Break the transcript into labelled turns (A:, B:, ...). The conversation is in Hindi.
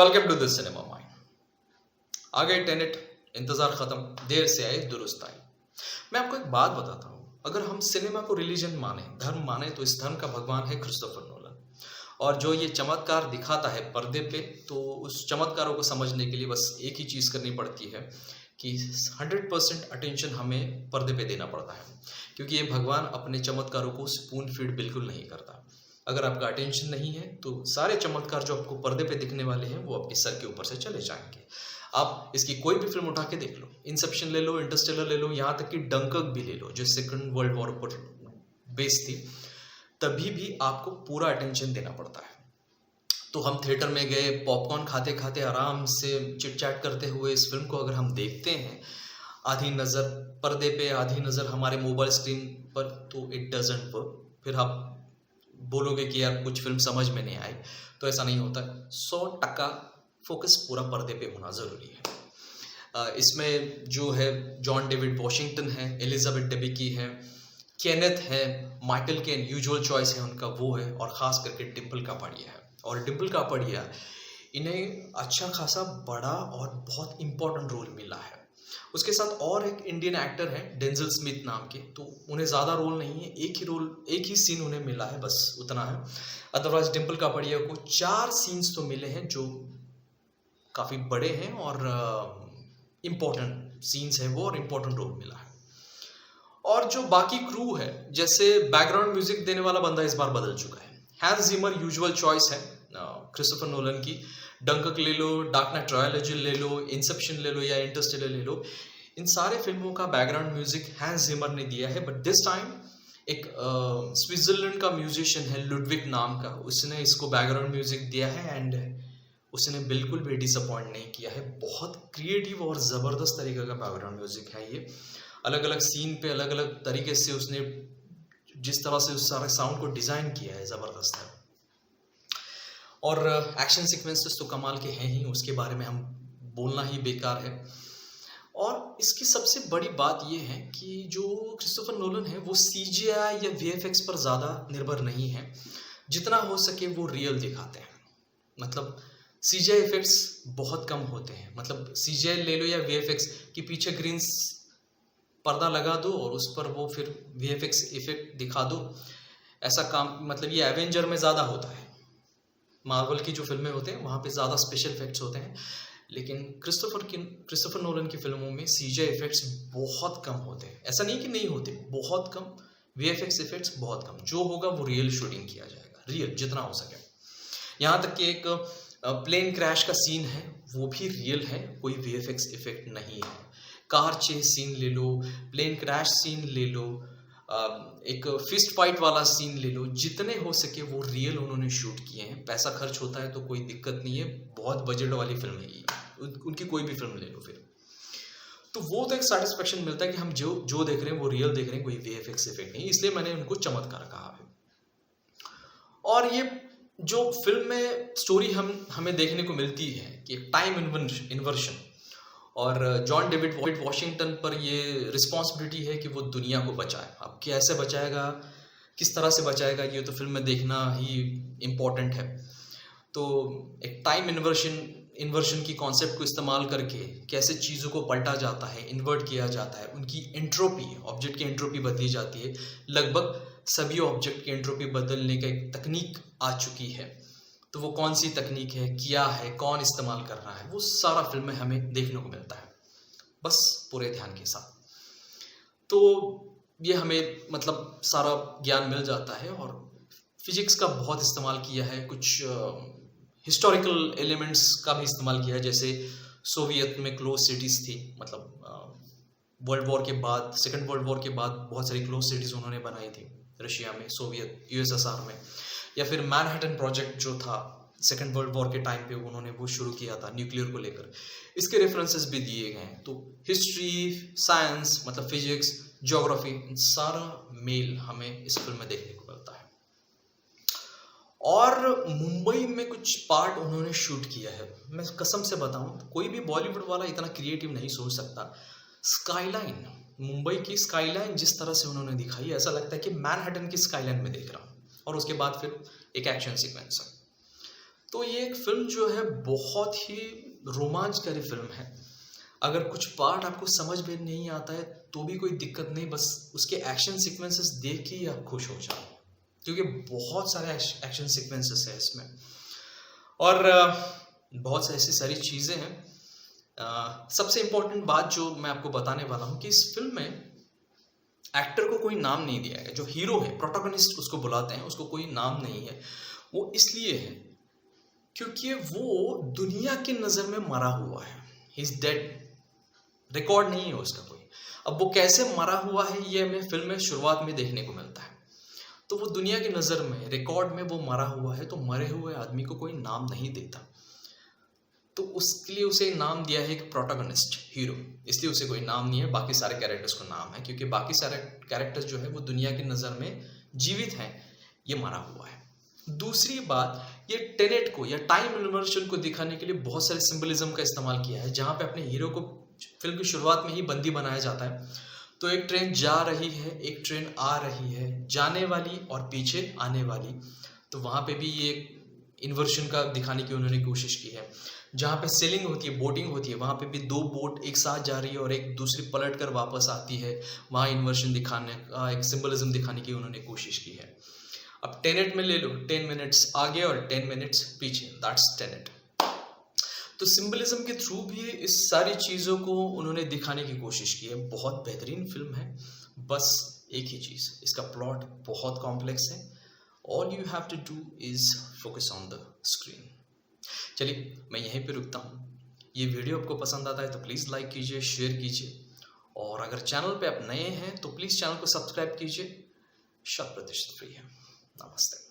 A: Welcome to this cinema mind. आ गए टेनेट, इंतजार खत्म, देर से आए दुरुस्त आए। मैं आपको एक बात बताता हूँ, अगर हम सिनेमा को रिलीजन माने, धर्म माने, तो इस धर्म का भगवान है क्रिस्टोफर नोलन। और जो ये चमत्कार दिखाता है पर्दे पे, तो उस चमत्कारों को समझने के लिए बस एक ही चीज़ करनी पड़ती है कि 100% अटेंशन हमें पर्दे पे देना पड़ता है, क्योंकि ये भगवान अपने चमत्कारों को स्पून फीड बिल्कुल नहीं करता। अगर आपका अटेंशन नहीं है तो सारे चमत्कार जो आपको पर्दे पे दिखने वाले हैं वो आपके सर के ऊपर से चले जाएंगे। आप इसकी कोई भी फिल्म उठा के देख लो, इंसेप्शन ले लो, इंटरस्टेलर ले लो, यहाँ तक कि डंकर्क भी ले लो जो सेकंड वर्ल्ड वॉर पर बेस्ड थी, तभी भी आपको पूरा अटेंशन देना पड़ता है। तो हम थिएटर में गए, पॉपकॉर्न खाते खाते आराम से चिट चैट करते हुए इस फिल्म को अगर हम देखते हैं, आधी नज़र पर्दे पे, आधी नज़र हमारे मोबाइल स्क्रीन पर, तो इट डजंट वर्क। फिर आप बोलोगे कि यार कुछ फिल्म समझ में नहीं आई, तो ऐसा नहीं होता। 100% फोकस पूरा पर्दे पे होना ज़रूरी है। इसमें जो है जॉन डेविड वॉशिंगटन है, एलिजाबेथ डेबिकी है, केनेथ है, माइकल केन यूजुअल चॉइस है उनका वो है, और ख़ास करके डिम्पल कापड़िया है। और डिम्पल कापड़िया, इन्हें अच्छा खासा बड़ा और बहुत इम्पोर्टेंट रोल मिला है। उसके साथ और एक इंडियन एक्टर है डेंजल स्मिथ नाम के, तो उन्हें ज़्यादा रोल नहीं है, एक ही सीन उन्हें मिला है, बस उतना है। अदरवाइज डिम्पल कापड़िया को 4 सीन्स तो मिले हैं जो काफ़ी बड़े हैं और इम्पोर्टेंट सीन्स हैं वो, और इम्पोर्टेंट रोल मिला है। और जो बाकी क्रू है, जैसे बैकग्राउंड म्यूजिक देने वाला बंदा इस बार बदल चुका है। हैंस जिमर यूजुअल चॉइस है क्रिस्टोफर नोलन की। डंकर्क ले लो, डार्क नाइट रायलॉजी ले लो, इंसेप्शन ले लो या इंटरस्टेलर ले लो, इन सारे फिल्मों का बैकग्राउंड म्यूजिक हैंस जिमर ने दिया है। बट दिस टाइम एक स्विट्जरलैंड का म्यूजिशियन है लुडविग नाम का, उसने इसको बैकग्राउंड म्यूजिक दिया है, एंड उसने बिल्कुल भी डिसअपॉइंट नहीं किया है। बहुत क्रिएटिव और ज़बरदस्त तरीके का बैकग्राउंड म्यूजिक है ये। अलग अलग सीन पे अलग अलग तरीके से उसने जिस तरह से उस सारे साउंड को डिज़ाइन किया है, ज़बरदस्त है। और एक्शन सीक्वेंसेस तो कमाल के हैं ही, उसके बारे में हम बोलना ही बेकार है। और इसकी सबसे बड़ी बात यह है कि जो क्रिस्टोफर नोलन है वो CGI या VFX पर ज़्यादा निर्भर नहीं है, जितना हो सके वो रियल दिखाते हैं। मतलब CGI इफेक्ट्स बहुत कम होते हैं। मतलब CGI ले लो या VFX कि पीछे ग्रीन पर्दा लगा दो और उस पर वो फिर VFX इफेक्ट दिखा दो, ऐसा काम मतलब ये एवेंजर में ज़्यादा होता है। मार्वल की जो फिल्में होते हैं वहाँ पे ज़्यादा स्पेशल इफेक्ट्स होते हैं, लेकिन क्रिस्टोफर नोलन की फिल्मों में CGI इफेक्ट्स बहुत कम होते हैं। ऐसा नहीं कि नहीं होते, बहुत कम। VFX इफेक्ट्स बहुत कम। जो होगा वो रियल शूटिंग किया जाएगा, रियल जितना हो सके। यहाँ तक कि एक प्लेन क्रैश का सीन है वो भी रियल है, कोई VFX इफेक्ट नहीं है। कार चेस सीन ले लो, प्लेन क्रैश सीन ले लो, एक फिस्ट फाइट वाला सीन ले लो, जितने हो सके वो रियल उन्होंने शूट किए हैं। पैसा खर्च होता है तो कोई दिक्कत नहीं है, बहुत बजट वाली फिल्म है ये, उनकी कोई भी फिल्म ले लो फिर, तो वो तो एक सेटिस्फेक्शन मिलता है कि हम जो देख रहे हैं वो रियल देख रहे हैं, कोई VFX इफेक्ट नहीं। इसलिए मैंने उनको चमत्कार कहा है। और ये जो फिल्म में स्टोरी हमें देखने को मिलती है कि टाइम इन्वर्शन, और जॉन डेविड वॉशिंगटन पर ये रिस्पॉन्सिबिलिटी है कि वो दुनिया को बचाए। अब कैसे बचाएगा, किस तरह से बचाएगा, ये तो फिल्म में देखना ही इम्पोर्टेंट है। तो एक टाइम इन्वर्शन की कॉन्सेप्ट को इस्तेमाल करके कैसे चीज़ों को पलटा जाता है, इन्वर्ट किया जाता है, उनकी एंट्रोपी, ऑब्जेक्ट की एंट्रोपी बदली जाती है। लगभग सभी ऑब्जेक्ट की एंट्रोपी बदलने का एक तकनीक आ चुकी है। तो वो कौन सी तकनीक है, क्या है, कौन इस्तेमाल कर रहा है, वो सारा फिल्म में हमें देखने को मिलता है, बस पूरे ध्यान के साथ। तो ये हमें मतलब सारा ज्ञान मिल जाता है। और फिजिक्स का बहुत इस्तेमाल किया है, कुछ हिस्टोरिकल एलिमेंट्स का भी इस्तेमाल किया है। जैसे सोवियत में क्लोज सिटीज़ थी, मतलब वर्ल्ड वॉर के बाद, सेकेंड वर्ल्ड वॉर के बाद बहुत सारी क्लोज सिटीज़ उन्होंने बनाई थी रशिया में, सोवियत USSR में। या फिर मैनहट्टन प्रोजेक्ट जो था सेकेंड वर्ल्ड वॉर के टाइम पे उन्होंने वो शुरू किया था न्यूक्लियर को लेकर, इसके रेफरेंसेस भी दिए गए हैं। तो हिस्ट्री, साइंस मतलब फिजिक्स, ज्योग्राफी, सारा मेल हमें इस फिल्म में देखने को मिलता है। और मुंबई में कुछ पार्ट उन्होंने शूट किया है, मैं कसम से बताऊं कोई भी बॉलीवुड वाला इतना क्रिएटिव नहीं सोच सकता। स्काईलाइन, मुंबई की स्काईलाइन जिस तरह से उन्होंने दिखाई, ऐसा लगता है कि मैनहट्टन की स्काईलाइन में देख रहा हूँ। और उसके बाद फिर एक एक्शन सीक्वेंस है, तो ये एक फिल्म जो है बहुत ही रोमांचकारी फिल्म है। अगर कुछ पार्ट आपको समझ में नहीं आता है तो भी कोई दिक्कत नहीं, बस उसके एक्शन सीक्वेंसेस देख के ही आप खुश हो जाओ, क्योंकि बहुत सारे एक्शन सीक्वेंसेस है इसमें और बहुत सी ऐसी सारी चीज़ें हैं। सबसे इम्पोर्टेंट बात जो मैं आपको बताने वाला हूँ कि इस फिल्म में एक्टर को कोई नाम नहीं दिया गया। जो हीरो है, प्रोटोगनिस्ट उसको बुलाते हैं, उसको कोई नाम नहीं है। वो इसलिए है क्योंकि वो दुनिया की नज़र में मरा हुआ है। ही इज डेड, रिकॉर्ड नहीं है उसका कोई। अब वो कैसे मरा हुआ है ये हमें फिल्म में शुरुआत में देखने को मिलता है। तो वो दुनिया की नज़र में, रिकॉर्ड में वो मरा हुआ है, तो मरे हुए आदमी को कोई नाम नहीं देता, तो उसके लिए उसे नाम दिया है एक प्रोटोगनिस्ट, हीरो। इसलिए उसे कोई नाम नहीं है, बाकी सारे कैरेक्टर्स को नाम है, क्योंकि बाकी सारे कैरेक्टर्स जो है वो दुनिया की नज़र में जीवित हैं, ये मरा हुआ है। दूसरी बात, ये टेनेट को या टाइम इन्वर्जन को दिखाने के लिए बहुत सारे सिंबलिज्म का इस्तेमाल किया है, जहाँ पे अपने हीरो को फिल्म की शुरुआत में ही बंदी बनाया जाता है। तो एक ट्रेन जा रही है, एक ट्रेन आ रही है, जाने वाली और पीछे आने वाली, तो वहाँ पे भी ये इन्वर्जन का दिखाने की उन्होंने कोशिश की है। जहाँ पे सेलिंग होती है, बोटिंग होती है, वहाँ पे भी दो बोट एक साथ जा रही है और एक दूसरी पलट कर वापस आती है, वहाँ इन्वर्जन दिखाने का एक सिंबलिज्म दिखाने की उन्होंने कोशिश की है। अब टेनेट में ले लो, 10 मिनट्स आगे और 10 मिनट्स पीछे, दैट्स टेनेट। तो सिंबलिज्म के थ्रू भी इस सारी चीज़ों को उन्होंने दिखाने की कोशिश की है। बहुत बेहतरीन फिल्म है। बस एक ही चीज़, इसका प्लॉट बहुत कॉम्प्लेक्स है। All you have to do is focus on the screen. चलिए, मैं यहीं पे रुकता हूँ। ये वीडियो आपको पसंद आता है तो प्लीज़ लाइक कीजिए, शेयर कीजिए, और अगर चैनल पे आप नए हैं तो प्लीज़ चैनल को सब्सक्राइब कीजिए। 100% फ्री है। नमस्ते।